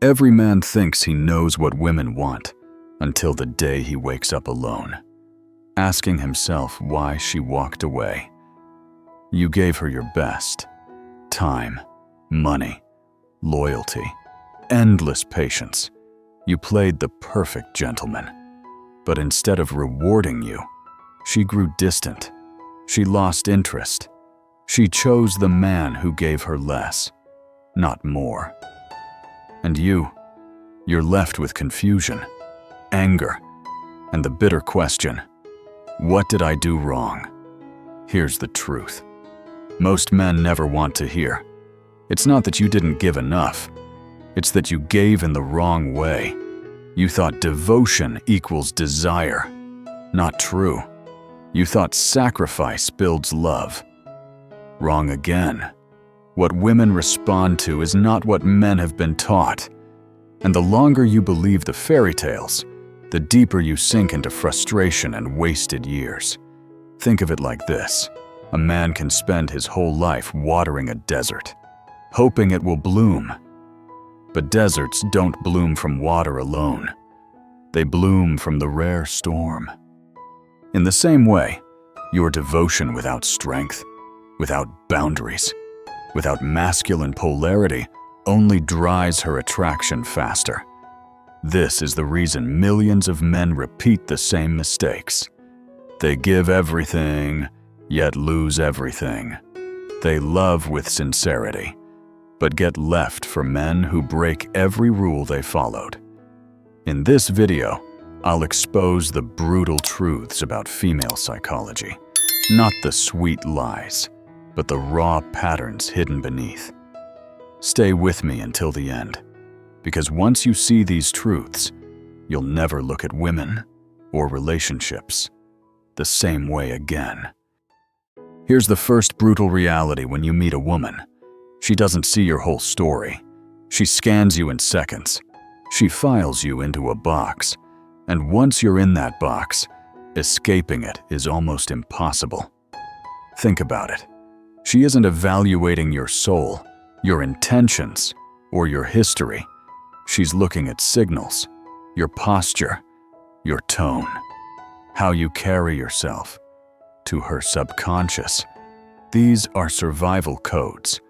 Every man thinks he knows what women want until the day he wakes up alone, asking himself why she walked away. You gave her your best: time, money, loyalty, endless patience. You played the perfect gentleman. But instead of rewarding you, she grew distant. She lost interest. She chose the man who gave her less, not more. And you're left with confusion, anger, and the bitter question, what did I do wrong? Here's the truth. Most men never want to hear. It's not that you didn't give enough. It's that you gave in the wrong way. You thought devotion equals desire. Not true. You thought sacrifice builds love. Wrong again. What women respond to is not what men have been taught. And the longer you believe the fairy tales, the deeper you sink into frustration and wasted years. Think of it like this. A man can spend his whole life watering a desert, hoping it will bloom. But deserts don't bloom from water alone. They bloom from the rare storm. In the same way, your devotion without strength, without boundaries, without masculine polarity, only dries her attraction faster. This is the reason millions of men repeat the same mistakes. They give everything, yet lose everything. They love with sincerity, but get left for men who break every rule they followed. In this video, I'll expose the brutal truths about female psychology. Not the sweet lies, but the raw patterns hidden beneath. Stay with me until the end, because once you see these truths, you'll never look at women or relationships the same way again. Here's the first brutal reality when you meet a woman. She doesn't see your whole story. She scans you in seconds. She files you into a box. And once you're in that box, escaping it is almost impossible. Think about it. She isn't evaluating your soul, your intentions, or your history. She's looking at signals, your posture, your tone, how you carry yourself. To her subconscious, these are survival codes.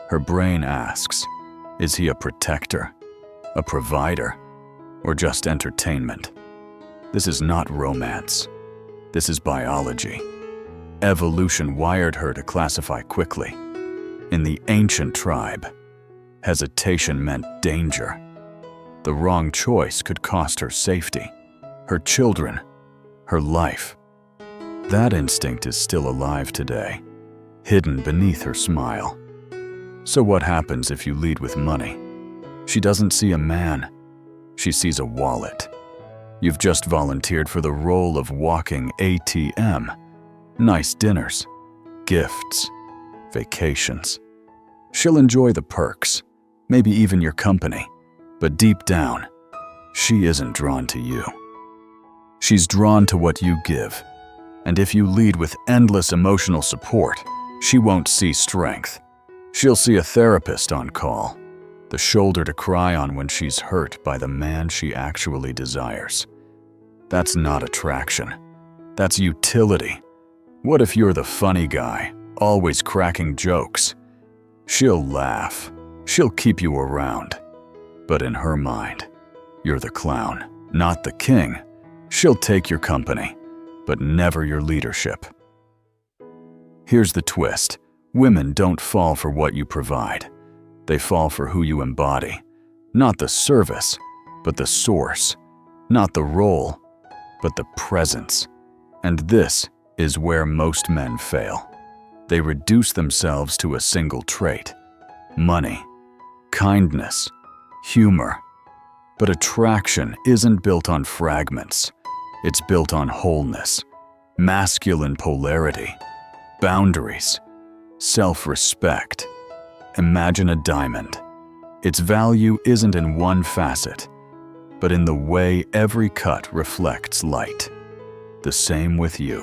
Her brain asks, is he a protector, a provider, or just entertainment? This is not romance. This is biology. Evolution wired her to classify quickly. In the ancient tribe, hesitation meant danger. The wrong choice could cost her safety, her children, her life. That instinct is still alive today, hidden beneath her smile. So what happens if you lead with money? She doesn't see a man. She sees a wallet. You've just volunteered for the role of walking ATM. Nice dinners, gifts, vacations. She'll enjoy the perks, maybe even your company. But deep down, she isn't drawn to you. She's drawn to what you give. And if you lead with endless emotional support, she won't see strength. She'll see a therapist on call, the shoulder to cry on when she's hurt by the man she actually desires. That's not attraction. That's utility. What if you're the funny guy, always cracking jokes? She'll laugh. She'll keep you around. But in her mind, you're the clown, not the king. She'll take your company, but never your leadership. Here's the twist. Women don't fall for what you provide. They fall for who you embody. Not the service, but the source. Not the role, but the presence. And this is where most men fail. They reduce themselves to a single trait: money, kindness, humor. But attraction isn't built on fragments. It's built on wholeness, masculine polarity, boundaries, self-respect. Imagine a diamond. Its value isn't in one facet, but in the way every cut reflects light. The same with you.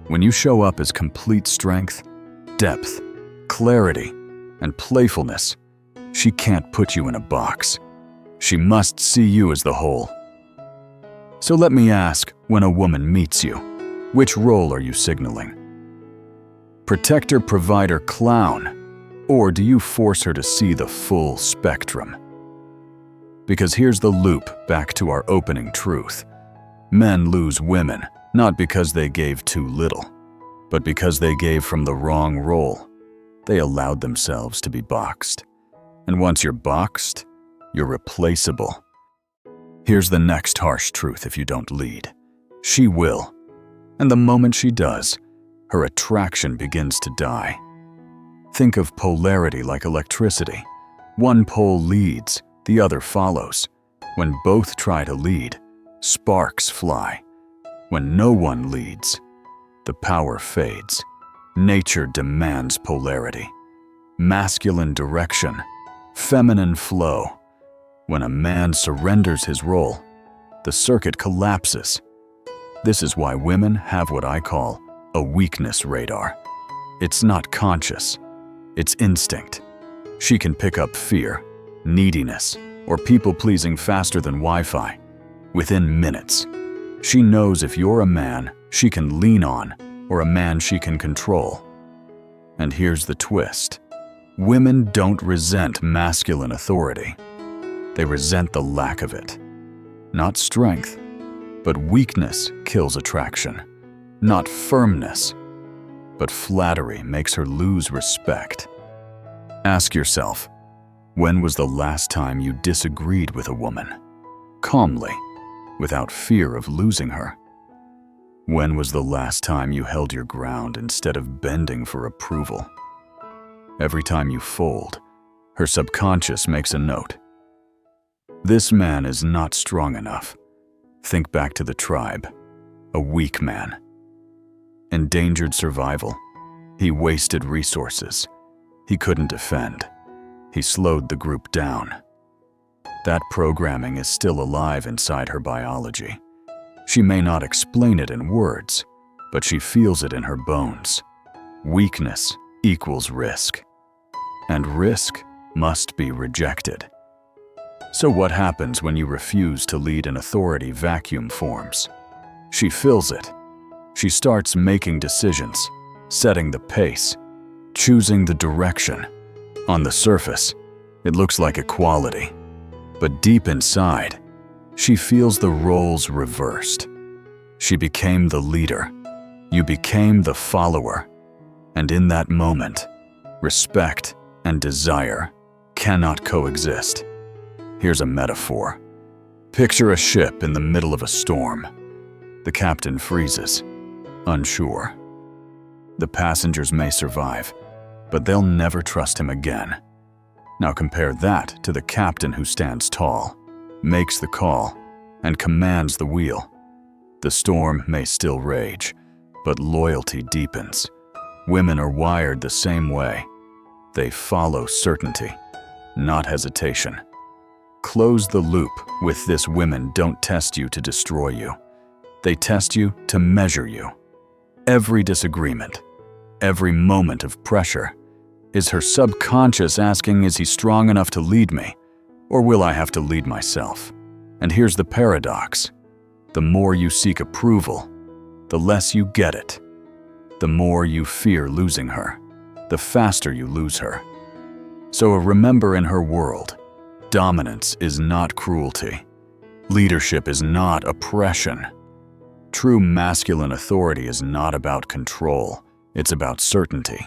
When you show up as complete strength, depth, clarity, and playfulness, She can't put you in a box. She must see you as the whole. So let me ask, when a woman meets you, which role are you signaling? Protector, provider, clown, or do you force her to see the full spectrum? Because here's the loop back to our opening truth. Men lose women not because they gave too little, but because they gave from the wrong role. They allowed themselves to be boxed. And once you're boxed, you're replaceable. Here's the next harsh truth if you don't lead. She will. And the moment she does, her attraction begins to die. Think of polarity like electricity. One pole leads, the other follows. When both try to lead, sparks fly. When no one leads, the power fades. Nature demands polarity. Masculine direction, feminine flow. When a man surrenders his role, the circuit collapses. This is why women have what I call a weakness radar. It's not conscious, it's instinct. She can pick up fear, neediness, or people-pleasing faster than Wi-Fi. Within minutes, she knows if you're a man she can lean on or a man she can control. And here's the twist. Women don't resent masculine authority. They resent the lack of it. Not strength, but weakness kills attraction. Not firmness, but flattery makes her lose respect. Ask yourself, when was the last time you disagreed with a woman? Calmly, without fear of losing her. When was the last time you held your ground instead of bending for approval? Every time you fold, her subconscious makes a note. This man is not strong enough. Think back to the tribe. A weak man. Endangered survival. He wasted resources. He couldn't defend. He slowed the group down. That programming is still alive inside her biology. She may not explain it in words, but she feels it in her bones. Weakness equals risk. And risk must be rejected. So what happens when you refuse to lead an authority vacuum forms? She fills it. She starts making decisions, setting the pace, choosing the direction. On the surface, it looks like equality. But deep inside, she feels the roles reversed. She became the leader. You became the follower. And in that moment, respect and desire cannot coexist. Here's a metaphor. Picture a ship in the middle of a storm. The captain freezes, unsure. The passengers may survive, but they'll never trust him again. Now compare that to the captain who stands tall, makes the call, and commands the wheel. The storm may still rage, but loyalty deepens. Women are wired the same way. They follow certainty, not hesitation. Close the loop with this: women don't test you to destroy you. They test you to measure you. Every disagreement, every moment of pressure, is her subconscious asking, is he strong enough to lead me, or will I have to lead myself? And here's the paradox. The more you seek approval, the less you get it. The more you fear losing her, the faster you lose her. So remember, in her world, dominance is not cruelty. Leadership is not oppression. True masculine authority is not about control, it's about certainty.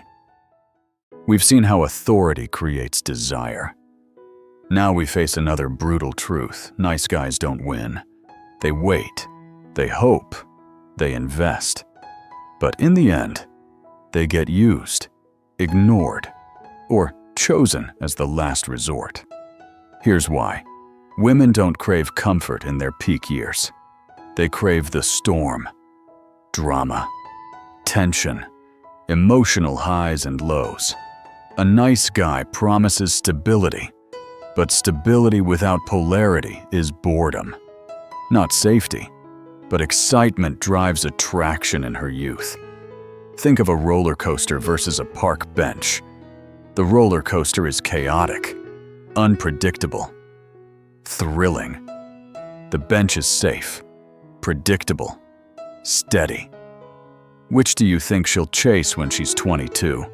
We've seen how authority creates desire. Now we face another brutal truth. Nice guys don't win. They wait, they hope, they invest. But in the end, they get used, ignored, or chosen as the last resort. Here's why. Women don't crave comfort in their peak years. They crave the storm, drama, tension, emotional highs and lows. A nice guy promises stability, but stability without polarity is boredom. Not safety, but excitement drives attraction in her youth. Think of a roller coaster versus a park bench. The roller coaster is chaotic. unpredictable. Thrilling. The bench is safe, predictable, steady. Which do you think she'll chase when she's 22?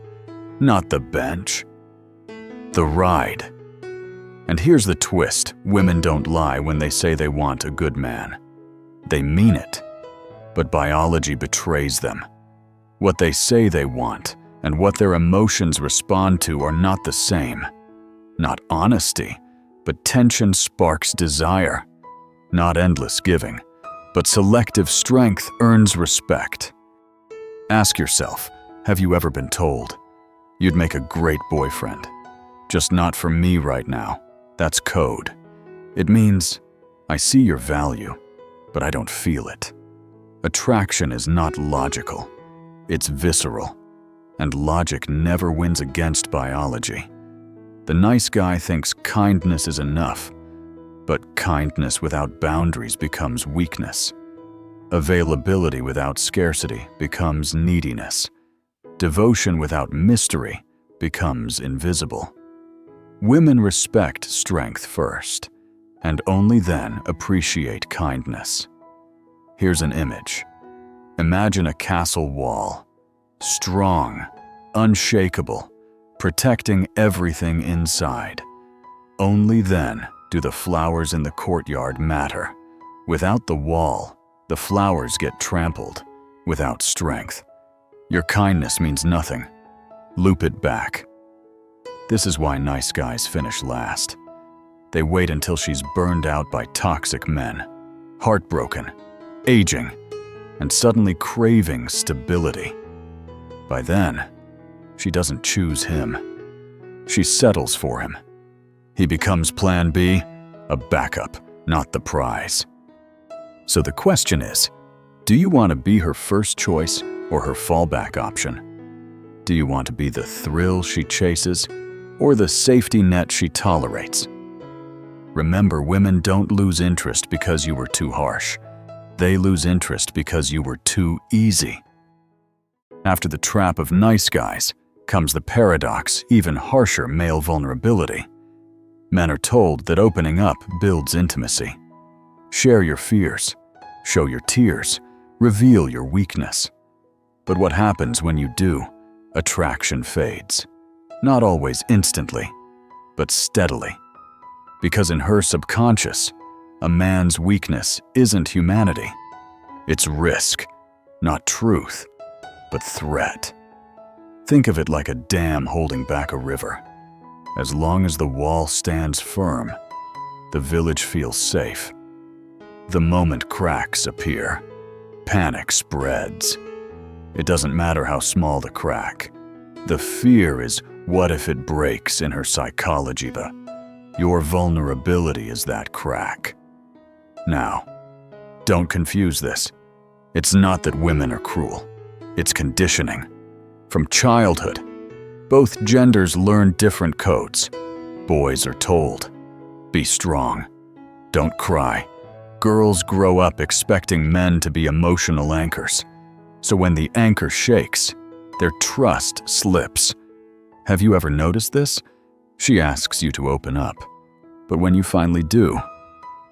Not the bench. The ride. And here's the twist: women don't lie when they say they want a good man. They mean it. But biology betrays them. What they say they want and what their emotions respond to are not the same. Not honesty, but tension sparks desire. Not endless giving, but selective strength earns respect. Ask yourself, have you ever been told, "You'd make a great boyfriend, just not for me right now"? That's code. It means, I see your value, but I don't feel it. Attraction is not logical, it's visceral, and logic never wins against biology. The nice guy thinks kindness is enough, but kindness without boundaries becomes weakness. Availability without scarcity becomes neediness. Devotion without mystery becomes invisible. Women respect strength first, and only then appreciate kindness. Here's an image. Imagine a castle wall, strong, unshakable, protecting everything inside. Only then do the flowers in the courtyard matter. Without the wall, the flowers get trampled. Without strength, your kindness means nothing. Loop it back. This is why nice guys finish last. They wait until she's burned out by toxic men, heartbroken, aging, and suddenly craving stability. By then, she doesn't choose him. She settles for him. He becomes plan B, a backup, not the prize. So the question is, do you want to be her first choice or her fallback option? Do you want to be the thrill she chases or the safety net she tolerates? Remember, women don't lose interest because you were too harsh. They lose interest because you were too easy. After the trap of nice guys comes the paradox, even harsher male vulnerability. Men are told that opening up builds intimacy. Share your fears, show your tears, reveal your weakness. But what happens when you do? Attraction fades. Not always instantly, but steadily. Because in her subconscious, a man's weakness isn't humanity. It's risk, not truth, but threat. Think of it like a dam holding back a river. As long as the wall stands firm, the village feels safe. The moment cracks appear, panic spreads. It doesn't matter how small the crack. The fear is, what if it breaks in her psychology? Your vulnerability is that crack. Now, don't confuse this. It's not that women are cruel. It's conditioning. From childhood, both genders learn different codes. Boys are told, be strong, don't cry. Girls grow up expecting men to be emotional anchors. So when the anchor shakes, their trust slips. Have you ever noticed this? She asks you to open up, but when you finally do,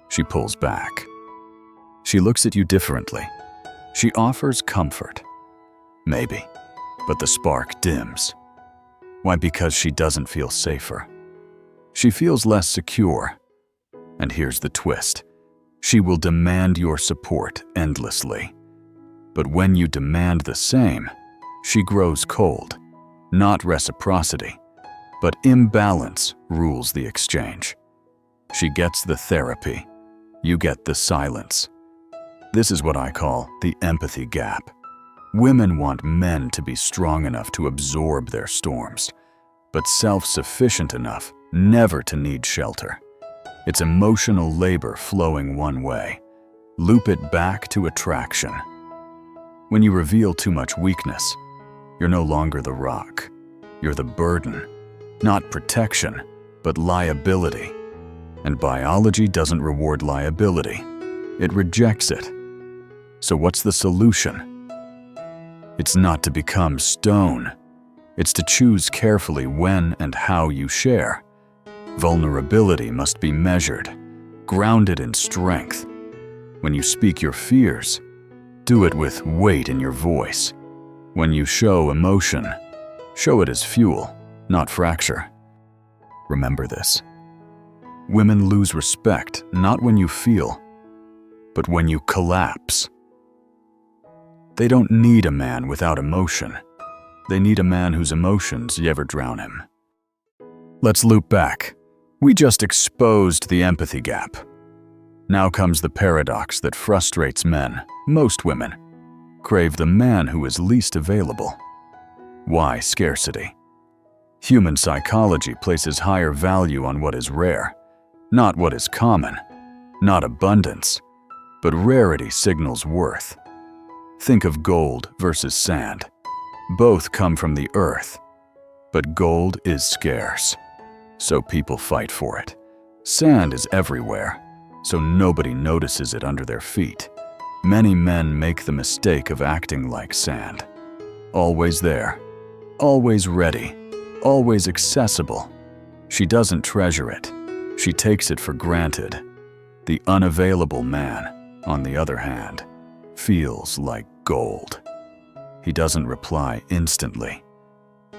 she pulls back. She looks at you differently. She offers comfort. Maybe, but the spark dims. Why? Because she doesn't feel safer. She feels less secure. And here's the twist. She will demand your support endlessly. But when you demand the same, she grows cold. Not reciprocity, but imbalance rules the exchange. She gets the therapy. You get the silence. This is what I call the empathy gap. Women want men to be strong enough to absorb their storms, but self-sufficient enough never to need shelter. It's emotional labor flowing one way. Loop it back to attraction. When you reveal too much weakness, you're no longer the rock. You're the burden. Not protection, but liability. And biology doesn't reward liability. It rejects it. So what's the solution? It's not to become stone. It's to choose carefully when and how you share. Vulnerability must be measured, grounded in strength. When you speak your fears, do it with weight in your voice. When you show emotion, show it as fuel, not fracture. Remember this. Women lose respect not when you feel, but when you collapse. They don't need a man without emotion. They need a man whose emotions never drown him. Let's loop back. We just exposed the empathy gap. Now comes the paradox that frustrates men. Most women crave the man who is least available. Why scarcity? Human psychology places higher value on what is rare, not what is common, not abundance, but rarity signals worth. Think of gold versus sand. Both come from the earth, but gold is scarce, so people fight for it. Sand is everywhere, so nobody notices it under their feet. Many men make the mistake of acting like sand. Always there, always ready, always accessible. She doesn't treasure it. She takes it for granted. The unavailable man, on the other hand, feels like gold. He doesn't reply instantly.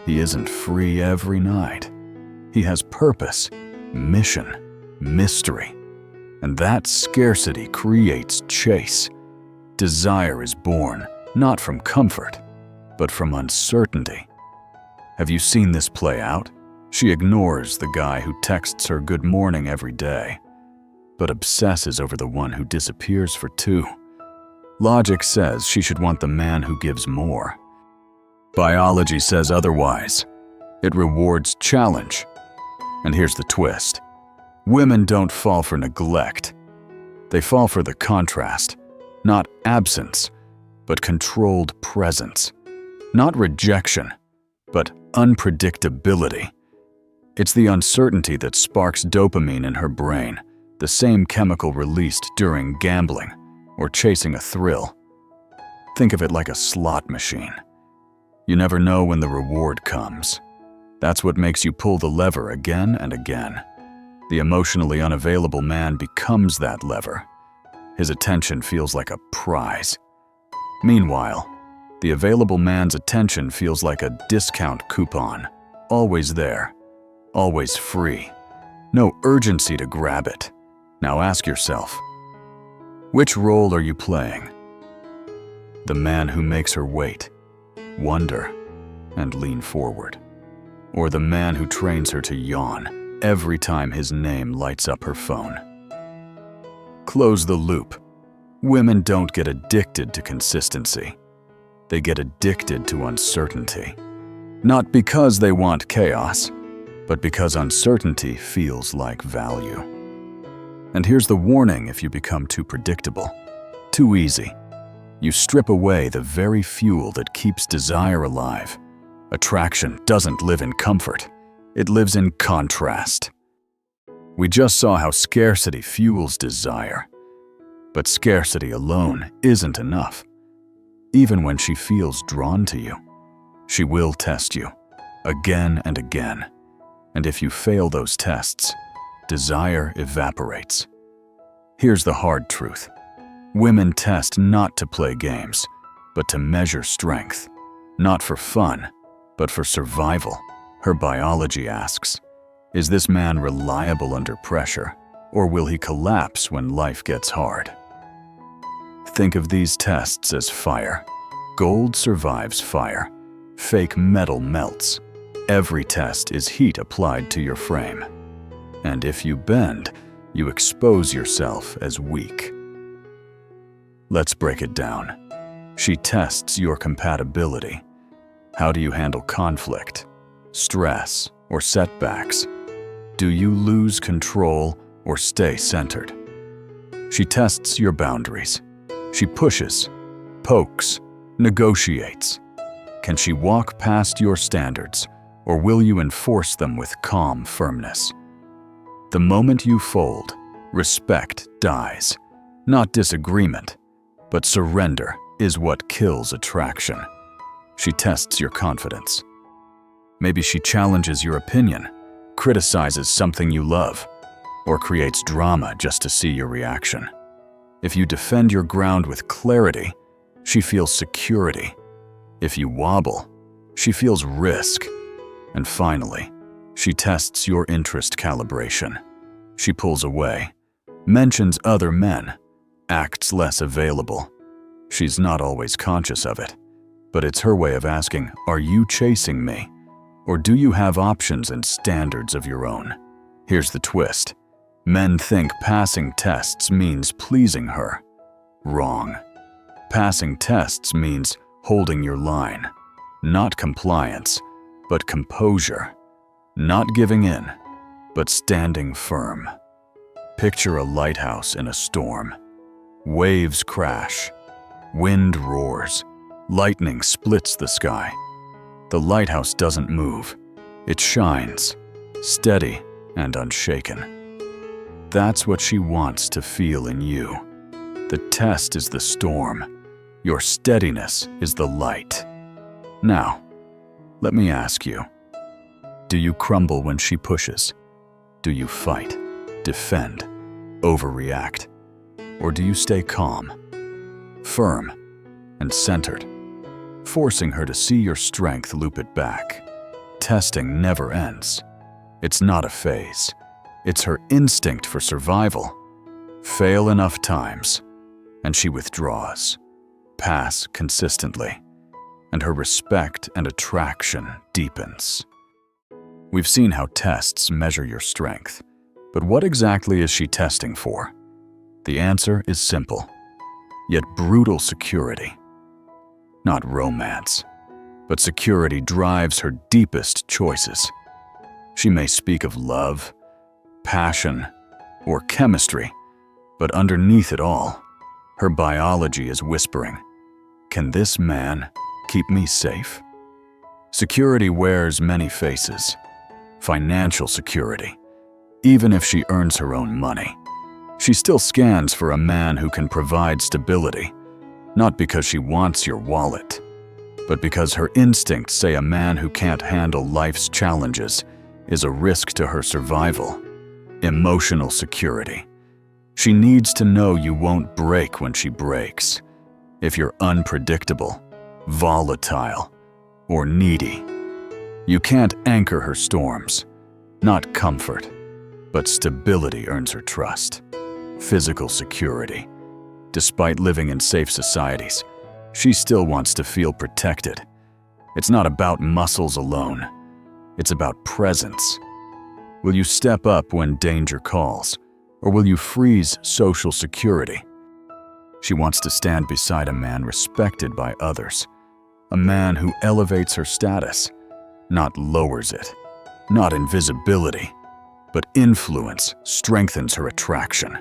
He isn't free every night. He has purpose, mission, mystery. And that scarcity creates chase. Desire is born not from comfort, but from uncertainty. Have you seen this play out? She ignores the guy who texts her good morning every day, but obsesses over the one who disappears for 2. Logic says she should want the man who gives more. Biology says otherwise. It rewards challenge. And here's the twist. Women don't fall for neglect. They fall for the contrast. Not absence, but controlled presence. Not rejection, but unpredictability. It's the uncertainty that sparks dopamine in her brain, the same chemical released during gambling or chasing a thrill. Think of it like a slot machine. You never know when the reward comes. That's what makes you pull the lever again and again. The emotionally unavailable man becomes that lever. His attention feels like a prize. Meanwhile, the available man's attention feels like a discount coupon, always there, always free. No urgency to grab it. Now ask yourself, which role are you playing? The man who makes her wait, wonder, and lean forward. Or the man who trains her to yawn every time his name lights up her phone. Close the loop. Women don't get addicted to consistency. They get addicted to uncertainty. Not because they want chaos, but because uncertainty feels like value. And here's the warning if you become too predictable, too easy. You strip away the very fuel that keeps desire alive. Attraction doesn't live in comfort. It lives in contrast. We just saw how scarcity fuels desire. But scarcity alone isn't enough. Even when she feels drawn to you, she will test you, again and again. And if you fail those tests, desire evaporates. Here's the hard truth. Women test not to play games, but to measure strength. Not for fun, but for survival. Her biology asks, is this man reliable under pressure, or will he collapse when life gets hard? Think of these tests as fire. Gold survives fire. Fake metal melts. Every test is heat applied to your frame. And if you bend, you expose yourself as weak. Let's break it down. She tests your compatibility. How do you handle conflict, stress, or setbacks? Do you lose control or stay centered? She tests your boundaries. She pushes, pokes, negotiates. Can she walk past your standards, or will you enforce them with calm firmness? The moment you fold, respect dies. Not disagreement, but surrender is what kills attraction. She tests your confidence. Maybe she challenges your opinion, criticizes something you love, or creates drama just to see your reaction. If you defend your ground with clarity, she feels security. If you wobble, she feels risk. And finally, she tests your interest calibration. She pulls away, mentions other men, acts less available. She's not always conscious of it, but it's her way of asking, are you chasing me? Or do you have options and standards of your own? Here's the twist. Men think passing tests means pleasing her. Wrong. Passing tests means holding your line. Not compliance, but composure. Not giving in, but standing firm. Picture a lighthouse in a storm. Waves crash. Wind roars. Lightning splits the sky. The lighthouse doesn't move. It shines, steady and unshaken. That's what she wants to feel in you. The test is the storm. Your steadiness is the light. Now, let me ask you, do you crumble when she pushes? Do you fight, defend, overreact? Or do you stay calm, firm, and centered, forcing her to see your strength loop it back? Testing never ends. It's not a phase. It's her instinct for survival. Fail enough times, and she withdraws. Pass consistently, and her respect and attraction deepens. We've seen how tests measure your strength, but what exactly is she testing for? The answer is simple, yet brutal security. Not romance, but security drives her deepest choices. She may speak of love, passion, or chemistry, but underneath it all, her biology is whispering, can this man keep me safe? Security wears many faces. Financial security. Even if she earns her own money, she still scans for a man who can provide stability, not because she wants your wallet, but because her instincts say a man who can't handle life's challenges is a risk to her survival. Emotional security. She needs to know you won't break when she breaks. If you're unpredictable, volatile, or needy, you can't anchor her storms. Not comfort, but stability earns her trust. Physical security. Despite living in safe societies, she still wants to feel protected. It's not about muscles alone. It's about presence. Will you step up when danger calls, or will you freeze social security? She wants to stand beside a man respected by others, a man who elevates her status, not lowers it, not invisibility, but influence strengthens her attraction.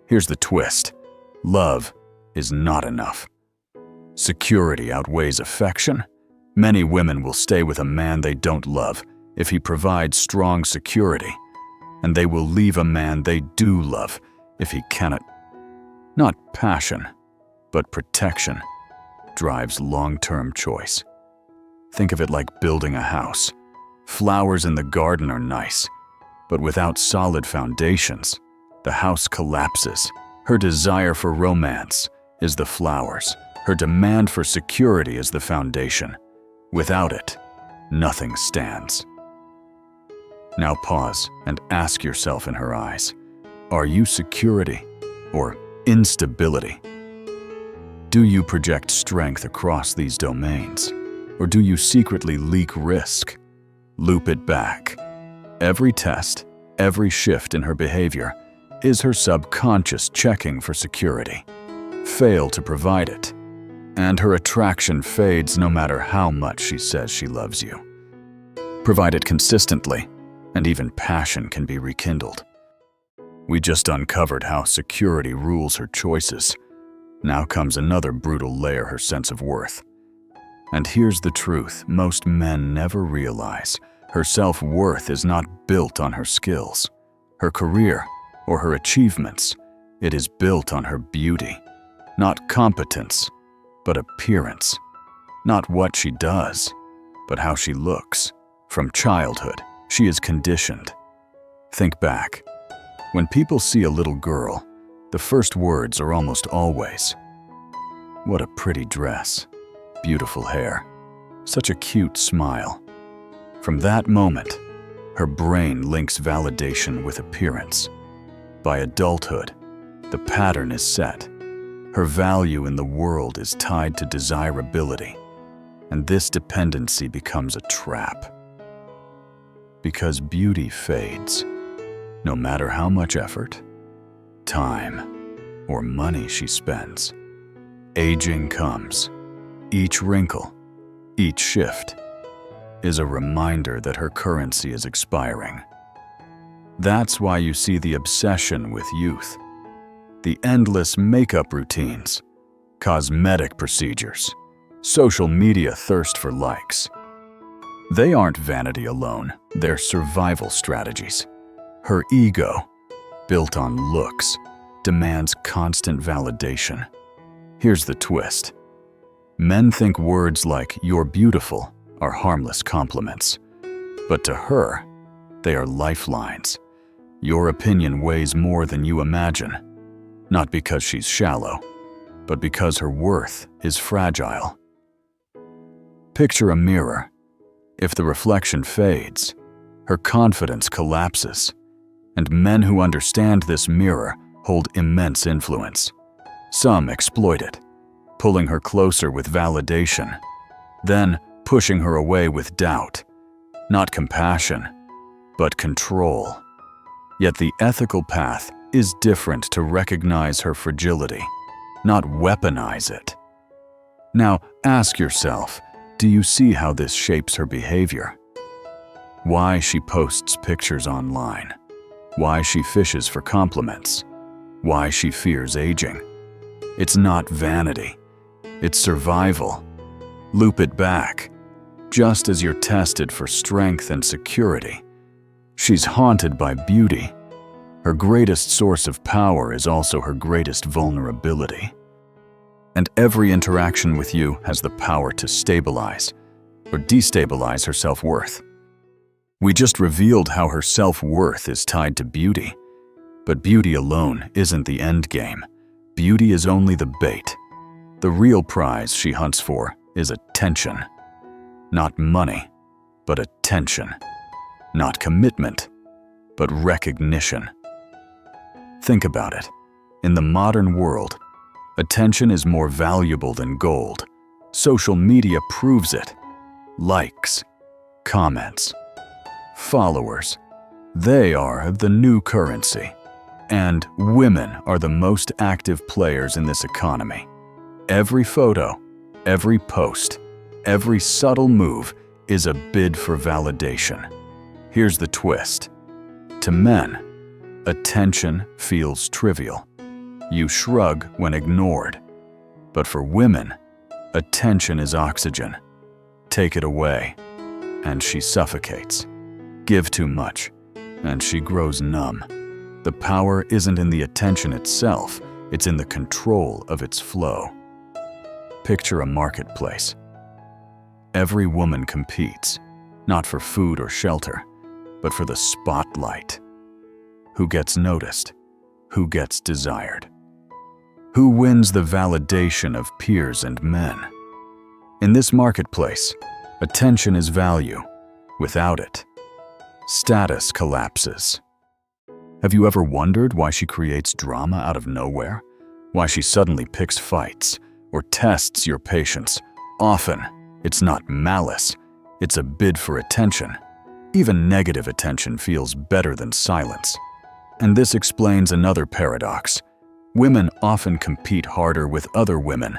Here's the twist. Love is not enough. Security outweighs affection. Many women will stay with a man they don't love if he provides strong security, and they will leave a man they do love if he cannot. Not passion, but protection drives long-term choice. Think of it like building a house. Flowers in the garden are nice, but without solid foundations, the house collapses. Her desire for romance is the flowers. Her demand for security is the foundation. Without it, nothing stands. Now pause and ask yourself in her eyes, are you security or instability? Do you project strength across these domains, or do you secretly leak risk? Loop it back. Every test, every shift in her behavior is her subconscious checking for security. Fail to provide it, and her attraction fades no matter how much she says she loves you. Provide it consistently, and even passion can be rekindled. We just uncovered how security rules her choices. Now comes another brutal layer, her sense of worth. And here's the truth most men never realize. Her self-worth is not built on her skills, her career, or her achievements. It is built on her beauty. Not competence, but appearance. Not what she does, but how she looks. From childhood, She is conditioned. Think back. When people see a little girl, the first words are almost always, "What a pretty dress, beautiful hair, such a cute smile." From that moment, her brain links validation with appearance. By adulthood, the pattern is set. Her value in the world is tied to desirability, and this dependency becomes a trap. Because beauty fades, no matter how much effort, time, or money she spends. Aging comes. Each wrinkle, each shift, is a reminder that her currency is expiring. That's why you see the obsession with youth, the endless makeup routines, cosmetic procedures, social media thirst for likes. They aren't vanity alone, they're survival strategies. Her ego, built on looks, demands constant validation. Here's the twist. Men think words like "you're beautiful" are harmless compliments. But to her, they are lifelines. Your opinion weighs more than you imagine, not because she's shallow, but because her worth is fragile. Picture a mirror. If the reflection fades, her confidence collapses. And men who understand this mirror hold immense influence. Some exploit it, pulling her closer with validation, then pushing her away with doubt. Not compassion, but control. Yet the ethical path is different: to recognize her fragility, not weaponize it. Now ask yourself, do you see how this shapes her behavior? Why she posts pictures online? Why she fishes for compliments? Why she fears aging? It's not vanity, it's survival. Loop it back. Just as you're tested for strength and security, she's haunted by beauty. Her greatest source of power is also her greatest vulnerability. And every interaction with you has the power to stabilize or destabilize her self-worth. We just revealed how her self-worth is tied to beauty. But beauty alone isn't the end game. Beauty is only the bait. The real prize she hunts for is attention. Not money, but attention. Not commitment, but recognition. Think about it. In the modern world, attention is more valuable than gold. Social media proves it. Likes, comments, followers. They are the new currency. And women are the most active players in this economy. Every photo, every post, every subtle move is a bid for validation. Here's the twist. To men, attention feels trivial. You shrug when ignored. But for women, attention is oxygen. Take it away, and she suffocates. Give too much, and she grows numb. The power isn't in the attention itself, it's in the control of its flow. Picture a marketplace. Every woman competes, not for food or shelter, but for the spotlight. Who gets noticed? Who gets desired? Who wins the validation of peers and men? In this marketplace, attention is value. Without it, status collapses. Have you ever wondered why she creates drama out of nowhere? Why she suddenly picks fights or tests your patience? Often, it's not malice, it's a bid for attention. Even negative attention feels better than silence. And this explains another paradox. Women often compete harder with other women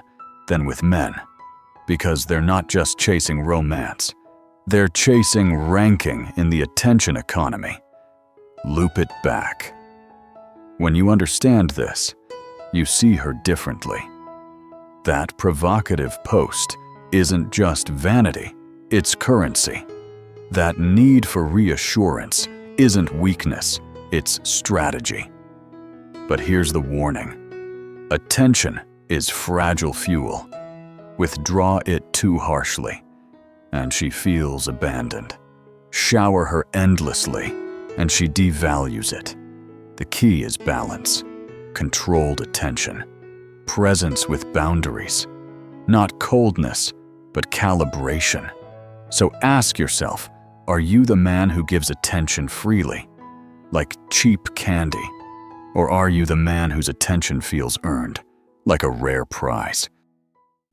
than with men, because they're not just chasing romance. They're chasing ranking in the attention economy. Loop it back. When you understand this, you see her differently. That provocative post isn't just vanity, it's currency. That need for reassurance isn't weakness, it's strategy. But here's the warning. Attention is fragile fuel. Withdraw it too harshly, and she feels abandoned. Shower her endlessly, and she devalues it. The key is balance, controlled attention, presence with boundaries, not coldness, but calibration. So ask yourself, are you the man who gives attention freely, like cheap candy? Or are you the man whose attention feels earned, like a rare prize?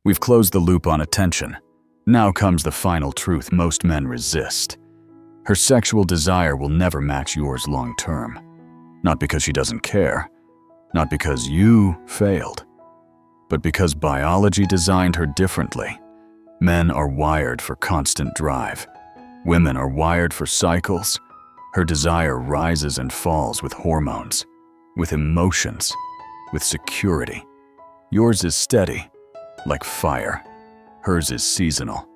We've closed the loop on attention. Now comes the final truth most men resist. Her sexual desire will never match yours long term. Not because she doesn't care, not because you failed, but because biology designed her differently. Men are wired for constant drive. Women are wired for cycles. Her desire rises and falls with hormones, with emotions, with security. Yours is steady, like fire. Hers is seasonal,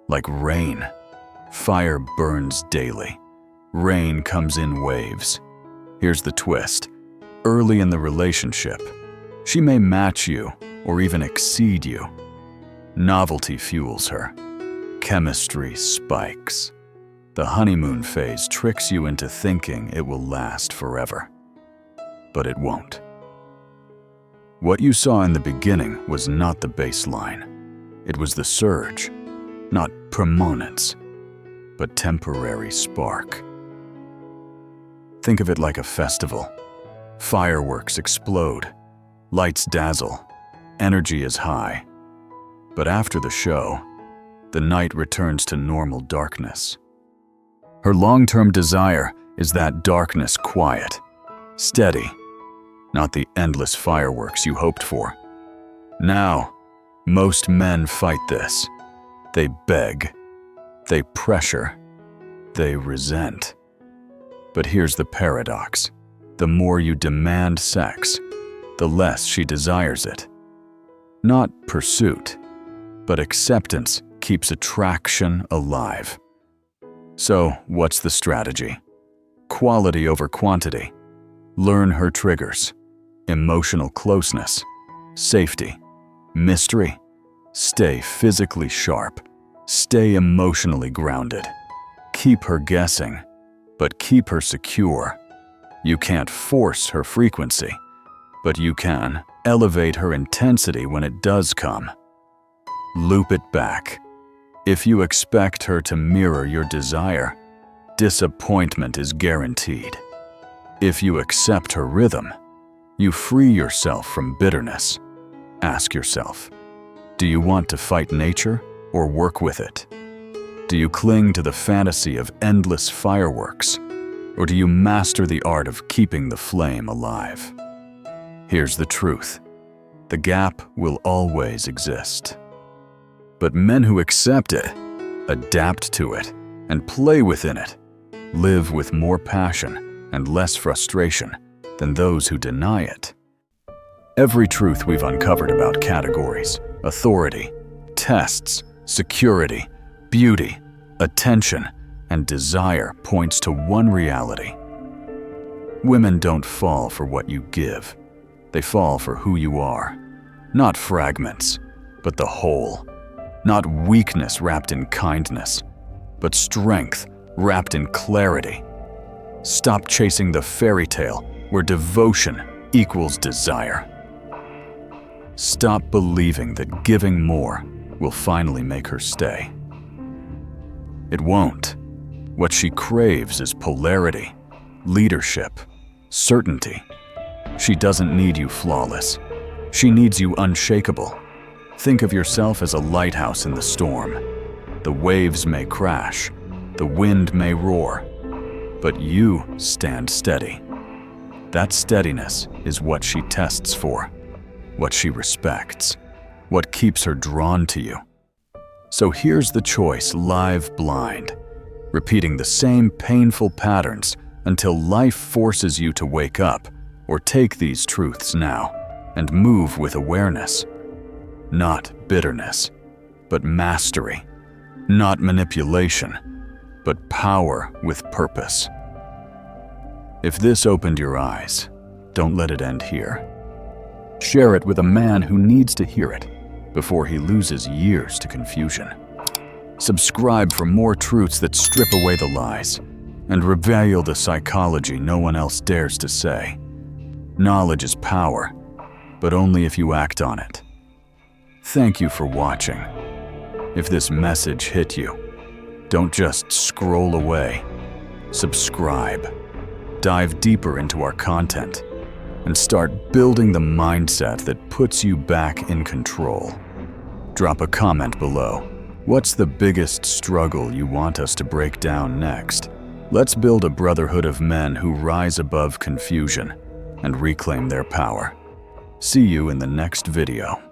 like rain. Fire burns daily. Rain comes in waves. Here's the twist. Early in the relationship, she may match you or even exceed you. Novelty fuels her. Chemistry spikes. The honeymoon phase tricks you into thinking it will last forever. But it won't. What you saw in the beginning was not the baseline. It was the surge, not permanence, but temporary spark. Think of it like a festival. Fireworks explode, lights dazzle, energy is high. But after the show, the night returns to normal darkness. Her long-term desire is that darkness quiet, steady, not the endless fireworks you hoped for. Now, most men fight this. They beg, they pressure, they resent. But here's the paradox. The more you demand sex, the less she desires it. Not pursuit, but acceptance keeps attraction alive. So, what's the strategy? Quality over quantity. Learn her triggers. Emotional closeness, safety, mystery. Stay physically sharp. Stay emotionally grounded. Keep her guessing, but keep her secure. You can't force her frequency, but you can elevate her intensity when it does come. Loop it back. If you expect her to mirror your desire, disappointment is guaranteed. If you accept her rhythm, you free yourself from bitterness. Ask yourself, do you want to fight nature or work with it? Do you cling to the fantasy of endless fireworks, or do you master the art of keeping the flame alive? Here's the truth. The gap will always exist. But men who accept it, adapt to it, and play within it, live with more passion and less frustration than those who deny it. Every truth we've uncovered about categories, authority, tests, security, beauty, attention, and desire points to one reality. Women don't fall for what you give. They fall for who you are. Not fragments, but the whole. Not weakness wrapped in kindness, but strength wrapped in clarity. Stop chasing the fairy tale where devotion equals desire. Stop believing that giving more will finally make her stay. It won't. What she craves is polarity, leadership, certainty. She doesn't need you flawless. She needs you unshakable. Think of yourself as a lighthouse in the storm. The waves may crash, the wind may roar, but you stand steady. That steadiness is what she tests for, what she respects, what keeps her drawn to you. So here's the choice, live blind, repeating the same painful patterns until life forces you to wake up or take these truths now and move with awareness. Not bitterness, but mastery. Not manipulation, but power with purpose. If this opened your eyes, don't let it end here. Share it with a man who needs to hear it before he loses years to confusion. Subscribe for more truths that strip away the lies and reveal the psychology no one else dares to say. Knowledge is power, but only if you act on it. Thank you for watching. If this message hit you, don't just scroll away. Subscribe. Dive deeper into our content and start building the mindset that puts you back in control. Drop a comment below. What's the biggest struggle you want us to break down next? Let's build a brotherhood of men who rise above confusion and reclaim their power. See you in the next video.